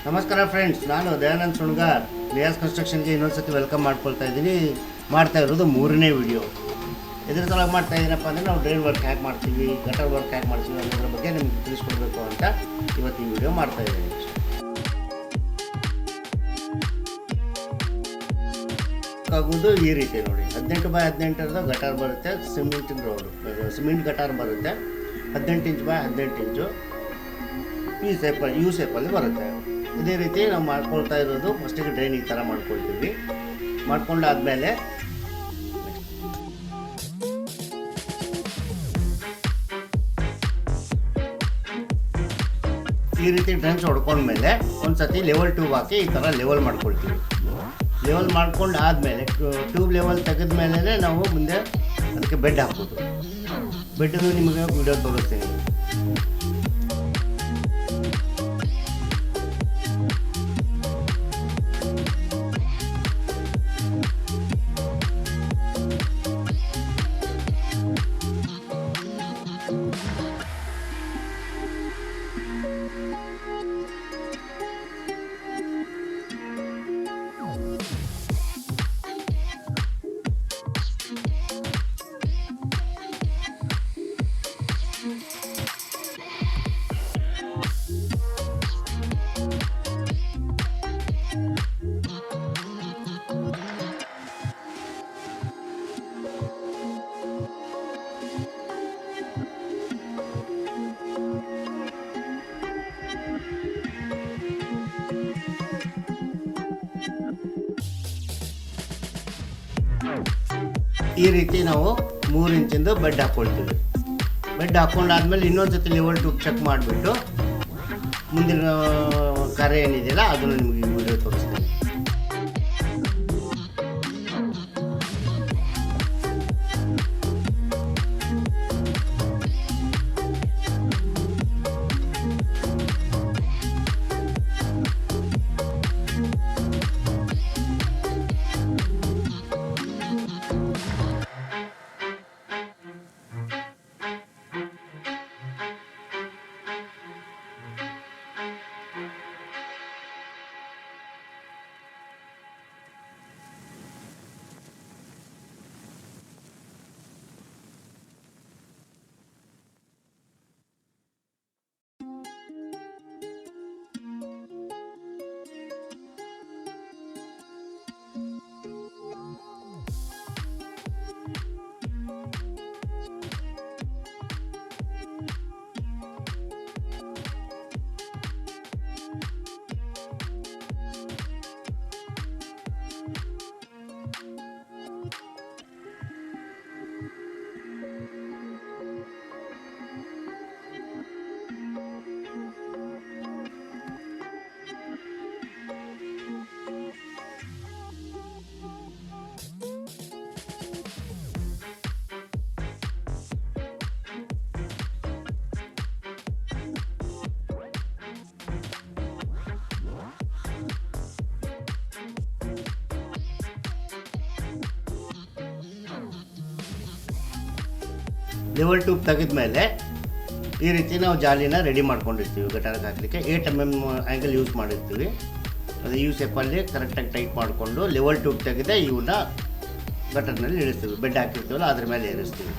ನಮಸ್ಕಾರ ಫ್ರೆಂಡ್ಸ್, ನಾನು ದಯಾನಂದ್ ಸುಣ್ಗಾರ್ ಲಿಯಾಸ್ ಕನ್ಸ್ಟ್ರಕ್ಷನ್ಗೆ ಇನ್ನೊಂದ್ಸತಿ ವೆಲ್ಕಮ್ ಮಾಡ್ಕೊಳ್ತಾ ಇದ್ದೀನಿ. ಮಾಡ್ತಾ ಇರೋದು 3ನೇ ವಿಡಿಯೋ. ಇದ್ರ ಸಲುವಾಗಿ ಮಾಡ್ತಾ ಇದ್ದೀನಪ್ಪ ಅಂದರೆ ನಾವು ಡ್ರೈನ್ ವರ್ಕ್ ಹ್ಯಾಕ್ ಮಾಡ್ತೀವಿ, ಗಟರ್ ವರ್ಕ್ ಹ್ಯಾಕ್ ಮಾಡ್ತೀವಿ ಅನ್ನೋದ್ರ ಬಗ್ಗೆ ನಿಮ್ಗೆ ತಿಳಿಸ್ಕೊಡ್ಬೇಕು ಅಂತ ಇವತ್ತು ಈ ವಿಡಿಯೋ ಮಾಡ್ತಾ ಇದ್ದೀನಿ. ಆಗೋದು ಈ ರೀತಿ ನೋಡಿ, 18x18 ಗಟಾರ್ ಬರುತ್ತೆ, ಸಿಮೆಂಟ್ ಗಟಾರ್ ಬರುತ್ತೆ, 18x18 ಇಂಚು ಯು ಶೇಪಲ್ಲಿ ಬರುತ್ತೆ. ಇದೇ ರೀತಿ ನಾವು ಮಾಡ್ಕೊಳ್ತಾ ಇರೋದು. ಫಸ್ಟಿಗೆ ಡ್ರೈನ್ ಈ ಥರ ಮಾಡ್ಕೊಳ್ತೀವಿ. ಮಾಡ್ಕೊಂಡಾದ್ಮೇಲೆ ಈ ರೀತಿ ಡ್ರೈನ್ಸ್ ಹೊಡ್ಕೊಂಡ್ಮೇಲೆ ಒಂದು ಸತಿ ಲೆವೆಲ್ ಟ್ಯೂಬ್ ಹಾಕಿ ಈ ಥರ ಲೆವೆಲ್ ಮಾಡ್ಕೊಳ್ತೀವಿ. ಲೆವೆಲ್ ಮಾಡ್ಕೊಂಡು ಆದಮೇಲೆ ಟ್ಯೂಬ್ ಲೆವೆಲ್ ತೆಗೆದ ಮೇಲೆ ನಾವು ಮುಂದೆ ಅದಕ್ಕೆ ಬೆಡ್ ಹಾಕೋದು. ಬೆಡ್ಡು ನಿಮಗೆ ವಿಡಿಯೋ ತೋರಿಸ್ತೀನಿ. ಈ ರೀತಿ ನಾವು 3 ಇಂಚಿಂದು ಬೆಡ್ ಹಾಕ್ಕೊಳ್ತೀವಿ. ಬೆಡ್ ಹಾಕ್ಕೊಂಡಾದ್ಮೇಲೆ ಇನ್ನೊಂದು ಸತಿ ಲೆವೆಲ್ ಟ್ಯೂಬ್ ಚೆಕ್ ಮಾಡಿಬಿಟ್ಟು ಮುಂದಿನ ಕಾರ್ಯ ಏನಿದೆಯಲ್ಲ ಅದನ್ನು ನಿಮಗೆ ಈ ವಿಡಿಯೋ ತೋರಿಸ್ತೀನಿ. ಲೆವೆಲ್ ಟ್ಯೂಬ್ ತೆಗೆದ್ಮೇಲೆ ಈ ರೀತಿ ನಾವು ಜಾಲಿನ ರೆಡಿ ಮಾಡ್ಕೊಂಡಿರ್ತೀವಿ. ಗಟಾರ್ಗೆ ಹಾಕಲಿಕ್ಕೆ 8 mm ಆ್ಯಂಗಲ್ ಯೂಸ್ ಮಾಡಿರ್ತೀವಿ. ಅದು ಯು ಶೇಪಲ್ಲಿ ಕರೆಕ್ಟಾಗಿ ಟೈಟ್ ಮಾಡಿಕೊಂಡು ಲೆವೆಲ್ ಟ್ಯೂಬ್ ತೆಗೆದೇ ಇವನ್ನ ಗಟರ್ನಲ್ಲಿ ಇಳಿಸ್ತೀವಿ. ಬೆಡ್ ಹಾಕಿರ್ತೀವಲ್ಲ ಅದ್ರ ಮೇಲೆ ಇರಿಸ್ತೀವಿ.